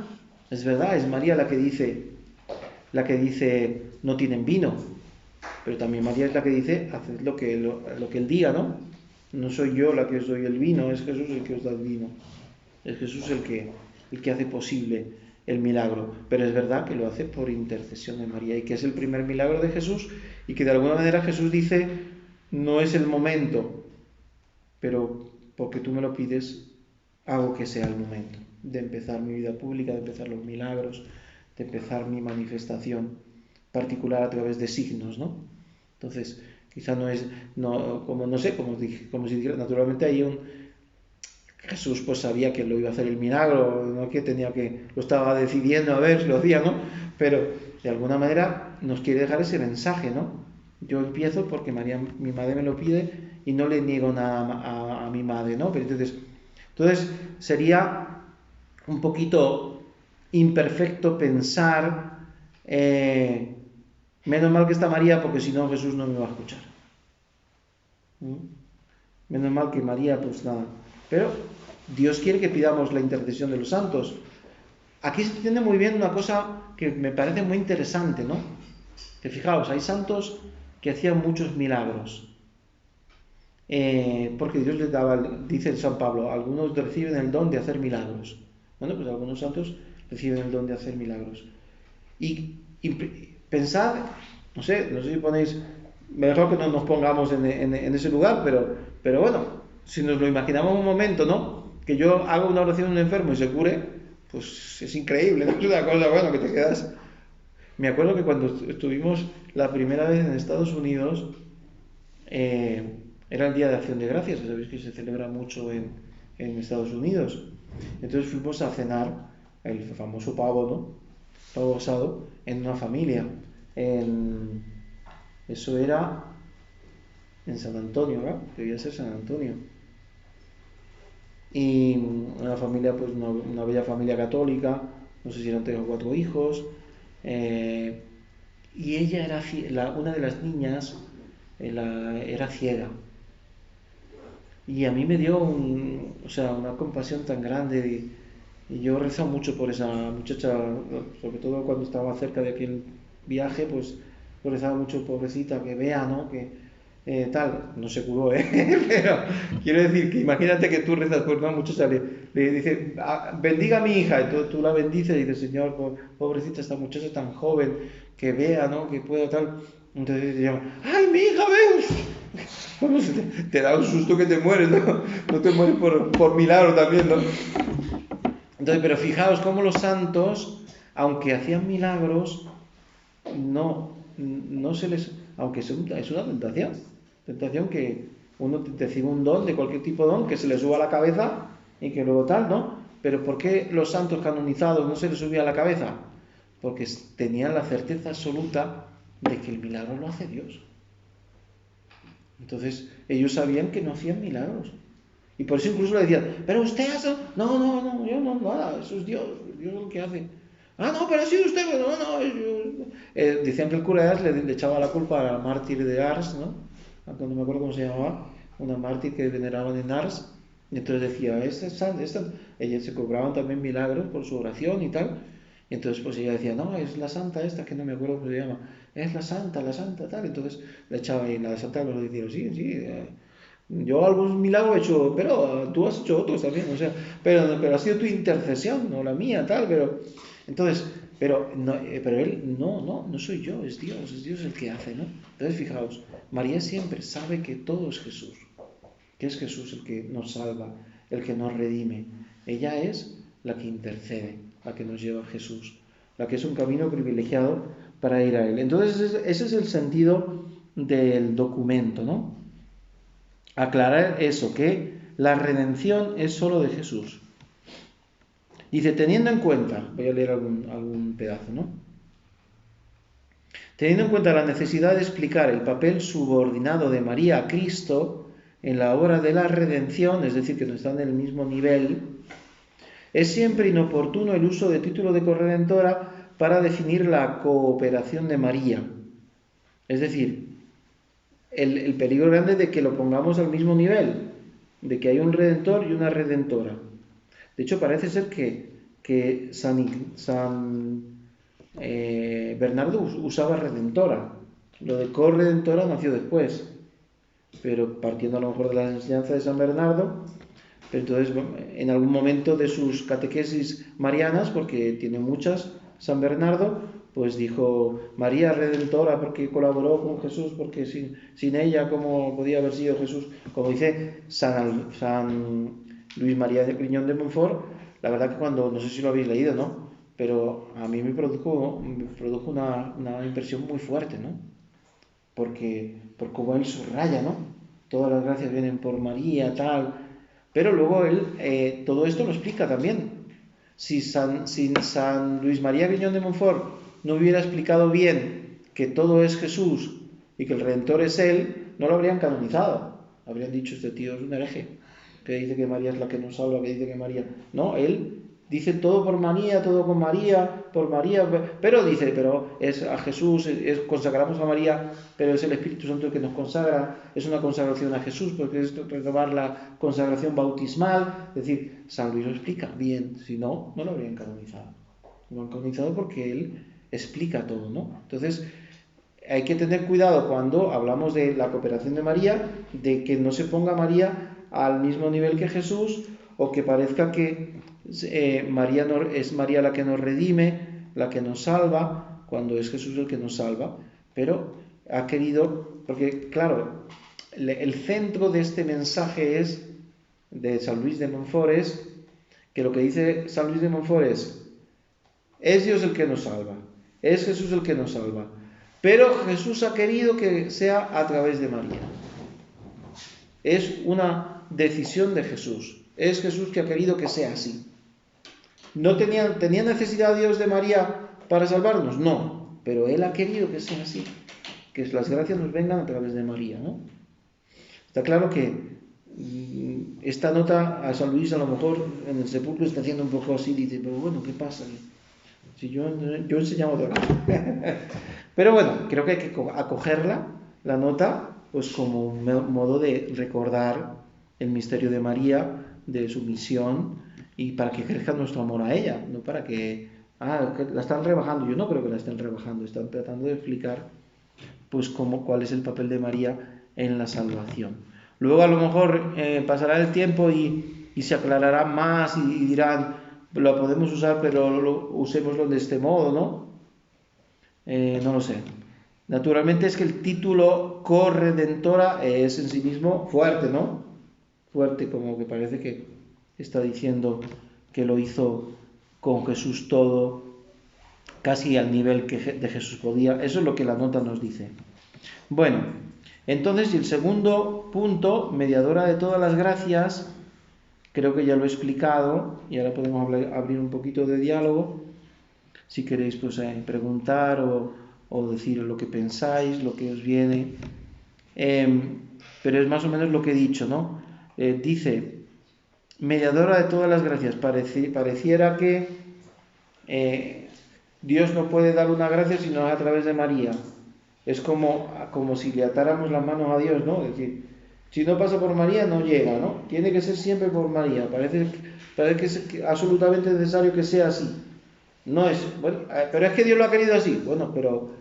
S1: Es verdad, es María la que dice no tienen vino, pero también María es la que dice haced lo que él diga, ¿no? No soy yo la que os doy el vino, es Jesús el que os da el vino, es Jesús el que hace posible el milagro, pero es verdad que lo hace por intercesión de María y que es el primer milagro de Jesús y que de alguna manera Jesús dice, no es el momento, pero porque tú me lo pides, hago que sea el momento de empezar mi vida pública, de empezar los milagros, de empezar mi manifestación particular a través de signos, ¿no? Entonces, quizá como si dijera, naturalmente hay Jesús pues sabía que lo iba a hacer el milagro, no que lo estaba decidiendo a ver si lo hacía, ¿no? Pero de alguna manera nos quiere dejar ese mensaje, ¿no? Yo empiezo porque María, mi madre, me lo pide y no le niego nada a mi madre, ¿no? Pero entonces sería un poquito imperfecto pensar, menos mal que está María porque si no Jesús no me va a escuchar. Menos mal que María, pues nada. Pero Dios quiere que pidamos la intercesión de los santos. Aquí se entiende muy bien una cosa que me parece muy interesante, ¿no? Que fijaos, hay santos que hacían muchos milagros. Porque Dios les daba, dice San Pablo, algunos reciben el don de hacer milagros. Bueno, pues algunos santos reciben el don de hacer milagros. Y pensad, no sé si ponéis, mejor que no nos pongamos en ese lugar, pero bueno, si nos lo imaginamos un momento, ¿no? Que yo hago una oración a un enfermo y se cure, pues es increíble, ¿no? Es una cosa, bueno, que te quedas... Me acuerdo que cuando estuvimos la primera vez en Estados Unidos, era el Día de Acción de Gracias, sabéis que se celebra mucho en Estados Unidos. Entonces fuimos a cenar el famoso pavo, ¿no? Pavo asado, en una familia. Eso era en San Antonio, ¿verdad? Debía ser San Antonio. Y una familia, pues una bella familia católica, no sé si eran 3 o 4 hijos. Y ella era una de las niñas, era ciega. Y a mí me dio una compasión tan grande y yo rezo mucho por esa muchacha, sobre todo cuando estaba cerca de aquel viaje, pues yo rezaba mucho, pobrecita, que vea, ¿no? Que no se curó, pero quiero decir que imagínate que tú rezas por una muchacha, le dice, bendiga a mi hija, y tú la bendices y dices, Señor, pobrecita esta muchacha tan joven, que vea, ¿no? Que pueda tal. Entonces te llaman, ¡ay, mi hija, ve! Bueno, te da un susto que te mueres, ¿no? No te mueres por milagro también, ¿no? Entonces, pero fijaos cómo los santos aunque hacían milagros, no se les, aunque es una tentación que uno recibe un don, de cualquier tipo de don, que se le suba a la cabeza y que luego tal, ¿no? Pero ¿por qué los santos canonizados no se les subía a la cabeza? Porque tenían la certeza absoluta de que el milagro lo hace Dios. Entonces ellos sabían que no hacían milagros. Y por eso incluso le decían, pero usted hace... No, yo no, nada, eso es Dios es lo que hace. Ah, no, pero ha sido usted, decían que el cura de Ars le echaba la culpa a la mártir de Ars, ¿no? No me acuerdo cómo se llamaba, una mártir que veneraban en Ars, y entonces decía, ella se cobraban también milagros por su oración y tal, y entonces pues ella decía, no, es la santa esta, que no me acuerdo cómo se llama, es la santa, tal, entonces le echaba ahí, la santa los decía, sí, yo algún milagro he hecho, pero tú has hecho otros también, o sea, pero ha sido tu intercesión, no la mía, tal, pero entonces, pero él, no soy yo, es Dios el que hace, ¿no? Entonces, fijaos, María siempre sabe que todo es Jesús, que es Jesús el que nos salva, el que nos redime. Ella es la que intercede, la que nos lleva a Jesús, la que es un camino privilegiado para ir a Él. Entonces, ese es el sentido del documento, ¿no? Aclarar eso, que la redención es solo de Jesús. Dice, teniendo en cuenta, voy a leer algún pedazo, ¿no? Teniendo en cuenta la necesidad de explicar el papel subordinado de María a Cristo en la obra de la redención, es decir, que no están en el mismo nivel, es siempre inoportuno el uso de título de corredentora para definir la cooperación de María. Es decir, el peligro grande de que lo pongamos al mismo nivel, de que hay un redentor y una redentora. De hecho, parece ser que San Bernardo usaba redentora. Lo de corredentora nació después, pero partiendo a lo mejor de la enseñanza de San Bernardo. Pero entonces, en algún momento de sus catequesis marianas, porque tiene muchas, San Bernardo, pues dijo María Redentora porque colaboró con Jesús, porque sin ella, ¿cómo podía haber sido Jesús? Como dice San Luis María de Griñón de Montfort, la verdad que cuando, no sé si lo habéis leído, ¿no? Pero a mí me produjo una impresión muy fuerte, ¿no? Porque por cómo él subraya, ¿no? Todas las gracias vienen por María, tal. Pero luego él todo esto lo explica también. Si San Luis María Griñón de Montfort no hubiera explicado bien que todo es Jesús y que el Redentor es Él, no lo habrían canonizado. Habrían dicho, este tío es un hereje, que dice que María es la que nos salva, que dice que María... No, él dice todo por María, todo con María, por María, pero dice, pero es a Jesús, consagramos a María, pero es el Espíritu Santo el que nos consagra, es una consagración a Jesús, porque es renovar la consagración bautismal. Es decir, San Luis lo explica bien, si no, no lo habrían canonizado. Lo han canonizado porque él explica todo, ¿no? Entonces, hay que tener cuidado cuando hablamos de la cooperación de María, de que no se ponga María al mismo nivel que Jesús, o que parezca que María es María la que nos redime, la que nos salva, cuando es Jesús el que nos salva. Pero ha querido, porque claro, el centro de este mensaje de San Luis de Montfort es que lo que dice San Luis de Montfort es Dios el que nos salva, es Jesús el que nos salva, pero Jesús ha querido que sea a través de María. Es una decisión de Jesús, es Jesús que ha querido que sea así. ¿No tenía necesidad Dios de María para salvarnos? No, pero Él ha querido que sea así, que las gracias nos vengan a través de María, ¿no? Está claro que esta nota a San Luis a lo mejor en el sepulcro está haciendo un poco así, dice, pero bueno, ¿qué pasa? Si yo enseñaba otra cosa. Pero bueno, creo que hay que acogerla, la nota, pues como un modo de recordar el misterio de María, de su misión, y para que crezca nuestro amor a ella, no para que la están rebajando. Yo no creo que la estén rebajando, están tratando de explicar pues cuál es el papel de María en la salvación. Luego a lo mejor pasará el tiempo y se aclarará más y dirán, lo podemos usar, pero usémoslo de este modo, ¿no? No lo sé. Naturalmente es que el título corredentora es en sí mismo fuerte, ¿no? Fuerte, como que parece que está diciendo que lo hizo con Jesús todo casi al nivel de Jesús podía. Eso es lo que la nota nos dice. Bueno, entonces, y el segundo punto, mediadora de todas las gracias, creo que ya lo he explicado, y ahora podemos abrir un poquito de diálogo, si queréis pues preguntar o decir lo que pensáis, lo que os viene. Pero es más o menos lo que he dicho, ¿no? Dice, mediadora de todas las gracias, pareciera que Dios no puede dar una gracia sino a través de María. Es como si le atáramos las manos a Dios, ¿no? Es decir, si no pasa por María no llega, ¿no? Tiene que ser siempre por María. Parece que es absolutamente necesario que sea así. No es, bueno, pero es que Dios lo ha querido así. Bueno, pero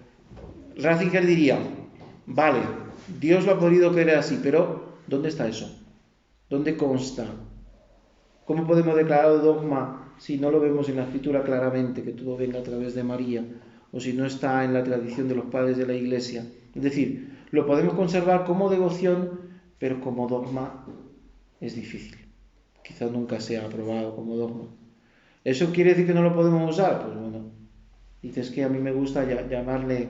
S1: Ratzinger diría, vale, Dios lo ha podido querer así, pero ¿dónde está eso? ¿Dónde consta? ¿Cómo podemos declarar dogma si no lo vemos en la Escritura claramente, que todo venga a través de María? O si no está en la tradición de los padres de la Iglesia. Es decir, lo podemos conservar como devoción, pero como dogma es difícil. Quizás nunca sea aprobado como dogma. ¿Eso quiere decir que no lo podemos usar? Pues bueno, dices que a mí me gusta llamarle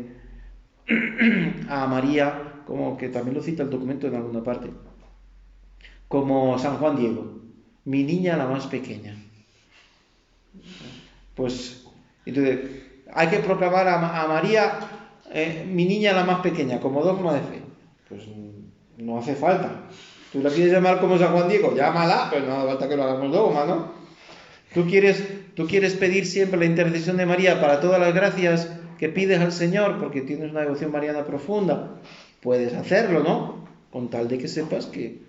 S1: a María, como que también lo cita el documento en alguna parte, como San Juan Diego, mi niña la más pequeña. Pues, entonces, hay que proclamar a María, mi niña la más pequeña, como dogma de fe. Pues no hace falta. ¿Tú la quieres llamar como San Juan Diego? Llámala, pero no hace falta que lo hagamos dogma, ¿no? ¿Tú quieres pedir siempre la intercesión de María para todas las gracias que pides al Señor porque tienes una devoción mariana profunda? Puedes hacerlo, ¿no? Con tal de que sepas que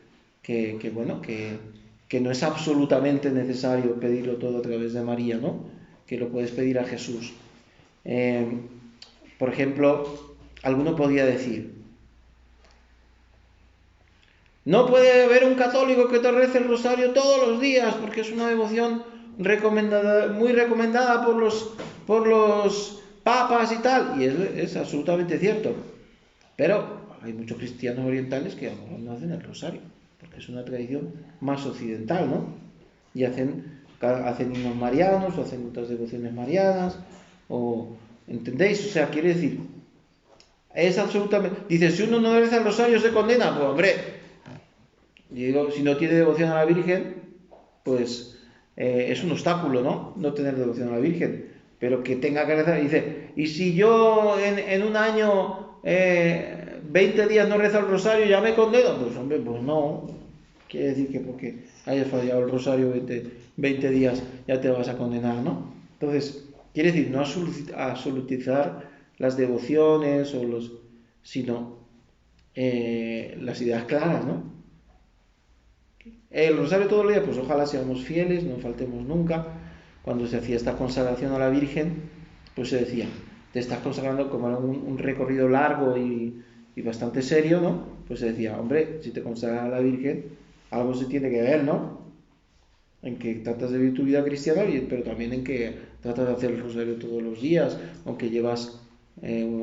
S1: no es absolutamente necesario pedirlo todo a través de María, ¿no? Que lo puedes pedir a Jesús. Por ejemplo, alguno podría decir, no puede haber un católico que te rece el rosario todos los días porque es una devoción muy recomendada por los papas y tal, y es absolutamente cierto, pero hay muchos cristianos orientales que a lo mejor no hacen el rosario porque es una tradición más occidental, ¿no? Y hacen himnos marianos o hacen otras devociones marianas, ¿entendéis? O sea, quiere decir, es absolutamente, dice, si uno no reza el rosario se condena. Pues hombre, digo, si no tiene devoción a la Virgen, pues es un obstáculo, ¿no? No tener devoción a la Virgen, pero que tenga que rezar. Dice, y si yo en un año 20 días no rezo el rosario, ¿ya me condeno? Pues hombre, pues no. Quiere decir que porque hayas fallado el rosario 20 días ya te vas a condenar, ¿no? Entonces, quiere decir, no absolutizar las devociones sino las ideas claras, ¿no? El rosario todos los días, pues ojalá seamos fieles, no faltemos nunca. Cuando se hacía esta consagración a la Virgen, pues se decía, te estás consagrando, como era un recorrido largo y bastante serio, ¿no? Pues se decía, hombre, si te consagras a la Virgen, algo se tiene que ver, ¿no? En que tratas de vivir tu vida cristiana, pero también en que tratas de hacer el rosario todos los días, aunque llevas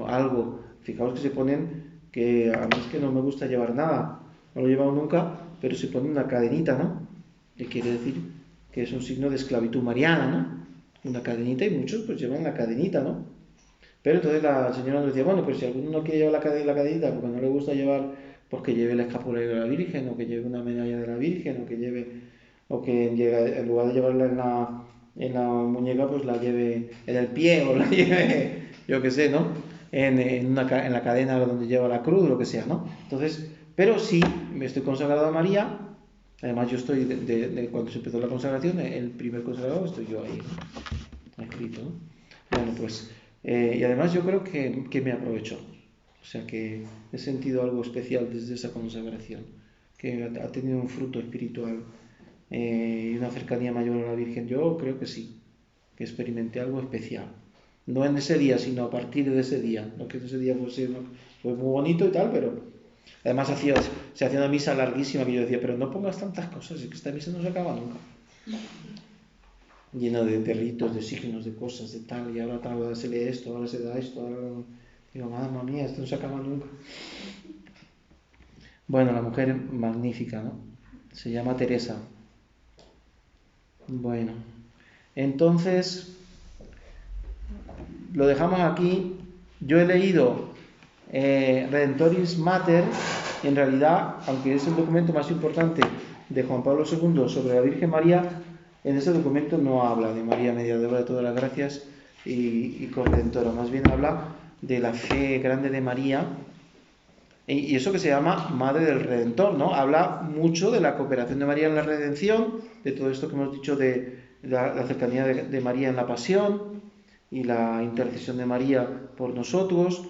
S1: algo. Fijaos que se ponen, que a mí es que no me gusta llevar nada, no lo he llevado nunca, pero se pone una cadenita, ¿no? Que quiere decir que es un signo de esclavitud mariana, ¿no? Una cadenita, y muchos pues llevan la cadenita, ¿no? Pero entonces la señora nos decía, bueno, pues si alguno no quiere llevar la cadenita porque no le gusta llevar, pues que lleve el escapulario de la Virgen, o que lleve una medalla de la Virgen, o que en lugar de llevarla en la muñeca, pues la lleve en el pie, o la lleve, yo qué sé, ¿no? En la cadena donde lleva la cruz, lo que sea, ¿no? Entonces, pero sí, me estoy consagrado a María. Además, yo estoy, cuando se empezó la consagración, el primer consagrado, estoy yo ahí, escrito, ¿no? Bueno, pues, y además yo creo que me aprovechó. O sea, que he sentido algo especial desde esa consagración, que ha tenido un fruto espiritual y una cercanía mayor a la Virgen. Yo creo que sí, que experimenté algo especial. No en ese día, sino a partir de ese día. No que ese día fue muy bonito y tal, pero además se hacía una misa larguísima que yo decía, pero no pongas tantas cosas, es que esta misa no se acaba nunca. Lleno de ritos, de signos, de cosas, de tal, y ahora se lee esto, ahora se da esto, ahora... Digo, mamá mía, esto no se acaba nunca. Bueno, la mujer magnífica, ¿no? Se llama Teresa. Bueno, entonces, lo dejamos aquí. Yo he leído Redentoris Mater, y en realidad, aunque es el documento más importante de Juan Pablo II sobre la Virgen María, en ese documento no habla de María mediadora de todas las gracias y corredentora, más bien habla de la fe grande de María, y eso que se llama Madre del Redentor, ¿no? Habla mucho de la cooperación de María en la redención, de todo esto que hemos dicho de la cercanía de María en la pasión y la intercesión de María por nosotros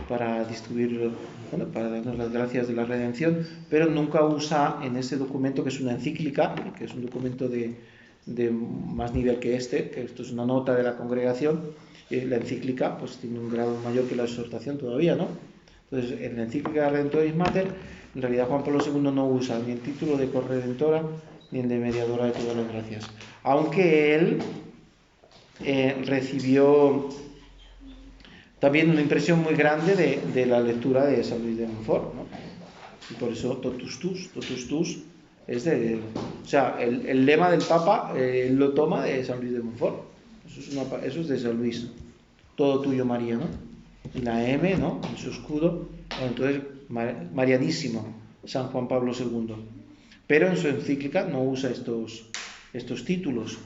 S1: para distribuir, bueno, para darnos las gracias de la redención, pero nunca usa en ese documento, que es una encíclica, que es un documento de más nivel que esto es una nota de la congregación. La encíclica pues tiene un grado mayor que la exhortación todavía, ¿no? Entonces, en la encíclica Redentoris Mater, en realidad Juan Pablo II no usa ni el título de corredentora ni el de mediadora de todas las gracias, aunque él recibió también una impresión muy grande de la lectura de San Luis de Montfort, ¿no? Y por eso totus tus es de, o sea, el lema del Papa él lo toma de San Luis de Montfort. Eso es de San Luis. Todo tuyo, María, ¿no? Y la M, ¿no? En su escudo. Bueno, entonces, marianísimo, San Juan Pablo II. Pero en su encíclica no usa estos títulos.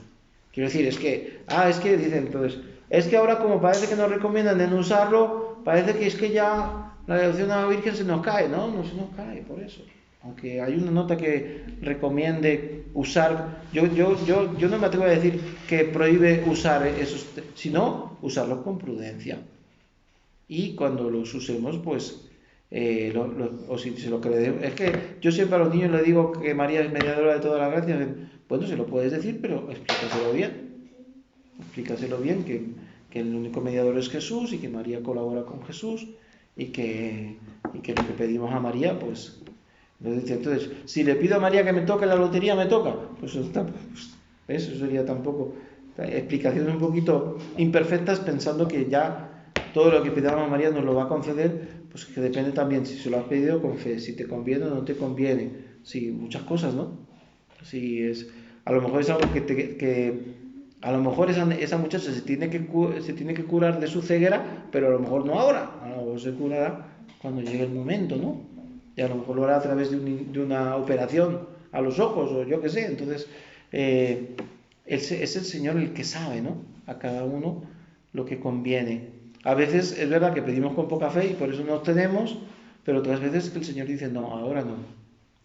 S1: Quiero decir, es que dicen, entonces, es que ahora como parece que nos recomiendan en usarlo, parece que es que ya la devoción a la Virgen se nos cae, ¿no? No se nos cae, por eso. Aunque hay una nota que recomiende usar, yo no me atrevo a decir que prohíbe usar esos, sino usarlos con prudencia. Y cuando los usemos, pues, o si se lo cree. Es que yo siempre a los niños les digo que María es mediadora de todas las gracias. Bueno, se lo puedes decir, pero explícaselo bien. Explícaselo bien, que el único mediador es Jesús y que María colabora con Jesús y que lo que pedimos a María, pues... Entonces, si le pido a María que me toque la lotería, me toca. Pues eso sería tampoco explicaciones un poquito imperfectas, pensando que ya todo lo que pidamos a María nos lo va a conceder, pues que depende también si se lo has pedido con fe, si te conviene o no te conviene, sí, muchas cosas, ¿no? Si es, a lo mejor es algo que a lo mejor esa muchacha se tiene que curar de su ceguera, pero a lo mejor no ahora, a lo mejor se curará cuando llegue el momento, ¿no? Y a lo mejor lo hará a través de una operación a los ojos, o yo qué sé. Entonces, es el Señor el que sabe, ¿no? A cada uno lo que conviene. A veces es verdad que pedimos con poca fe y por eso no obtenemos, pero otras veces que el Señor dice, no, ahora no.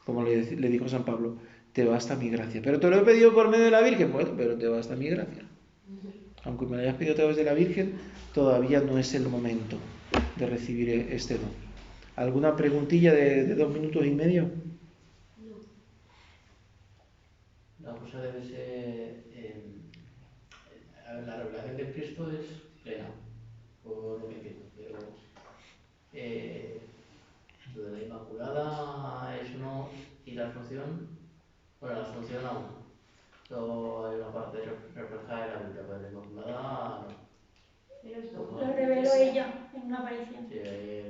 S1: Como le dijo San Pablo, te basta mi gracia. Pero te lo he pedido por medio de la Virgen, bueno, pero te basta mi gracia. Aunque me lo hayas pedido a través de la Virgen, todavía no es el momento de recibir este don. ¿Alguna preguntilla de 2 minutos y medio?
S2: La cosa debe ser... la revelación de Cristo es plena, por lo que entiendo, pero lo de la Inmaculada es uno y la Asunción, bueno, la Asunción aún. Luego hay una parte reflejada en la Biblia, pero la Inmaculada no.
S5: Lo reveló ella en una aparición.
S2: Sí,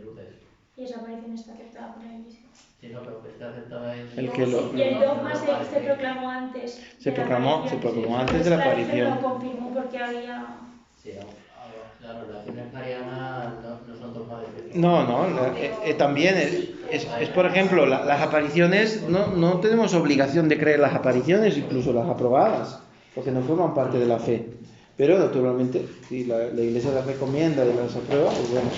S2: luces.
S5: Y esa aparición está aceptada por la Iglesia.
S2: Sí, no, pero que está aceptada en...
S5: Y el dogma se proclamó antes.
S1: Se proclamó antes de la aparición.
S5: Lo confirmó porque había...
S2: Sí, las relaciones marianas no son dogma de fe.
S1: No, también es por ejemplo, las apariciones, no tenemos obligación de creer las apariciones, incluso las aprobadas, porque no forman parte de la fe. Pero naturalmente, si la Iglesia las recomienda y las aprueba, pues bueno.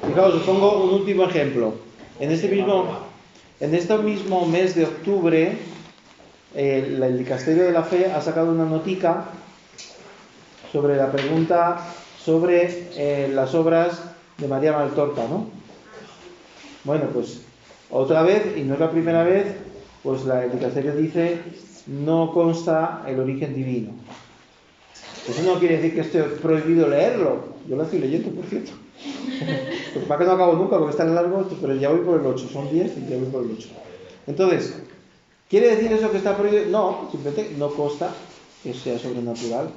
S1: Fijaos, os pongo un último ejemplo. En este mismo mes de octubre, el Dicasterio de la Fe ha sacado una notica sobre la pregunta sobre las obras de María Valtorta, ¿no? Bueno, pues otra vez, y no es la primera vez, pues el Dicasterio dice no consta el origen divino. Eso no quiere decir que esté prohibido leerlo. Yo lo estoy leyendo, por cierto. Pues para que no acabo nunca, porque es tan largo, pero ya voy por el 8, son 10 y ya voy por el 8. Entonces, ¿quiere decir eso que está prohibido? No, simplemente no consta que sea sobrenatural.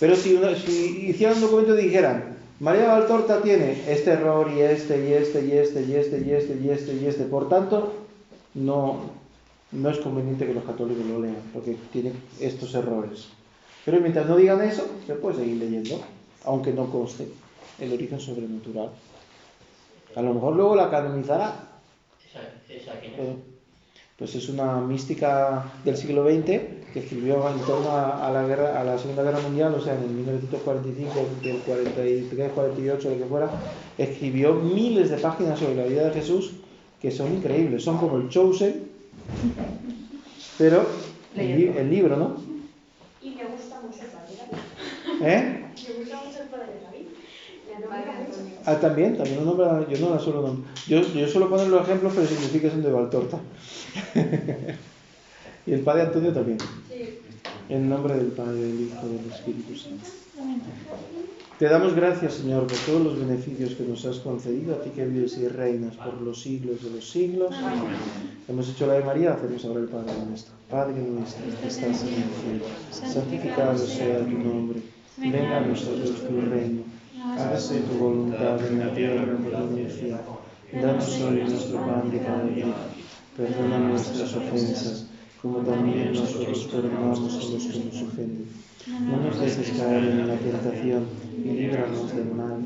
S1: Pero si hicieran un documento y dijeran, María Valtorta tiene este error y este, y este, y este, y este, y este, y este, y este, por tanto, no es conveniente que los católicos lo lean, porque tiene estos errores. Pero mientras no digan eso, se puede seguir leyendo, aunque no conste el origen sobrenatural. A lo mejor luego la canonizará.
S2: ¿Esa quién es?
S1: Pues es una mística del siglo XX que escribió en torno a la Segunda Guerra Mundial, o sea, en el 1945, del 43, 48, lo que fuera, escribió miles de páginas sobre la vida de Jesús que son increíbles, son como el Chosen, pero el libro, ¿no?
S5: Y me gusta mucho el padre David.
S1: ¿Eh?
S5: Me gusta mucho el padre David. Me nombra mucho.
S1: Ah, también lo nombra, yo no la suelo nombrar. Yo suelo poner los ejemplos, pero significa que son de Valtorta. Y el padre Antonio también.
S5: Sí.
S1: En nombre del Padre, del Hijo y del Espíritu Santo. Te damos gracias, Señor, por todos los beneficios que nos has concedido, a ti que vives y reinas por los siglos de los siglos. Hemos hecho la de María, hacemos ahora el Padre nuestro. Padre nuestro, que estás en el cielo, santificado sea tu nombre. Venga a nosotros tu reino. Hágase tu voluntad en la tierra como en el cielo. Danos hoy nuestro pan de cada día. Perdona nuestras ofensas, como también nosotros perdonamos a los que nos ofenden. No nos dejes caer en la tentación y líbranos del mal.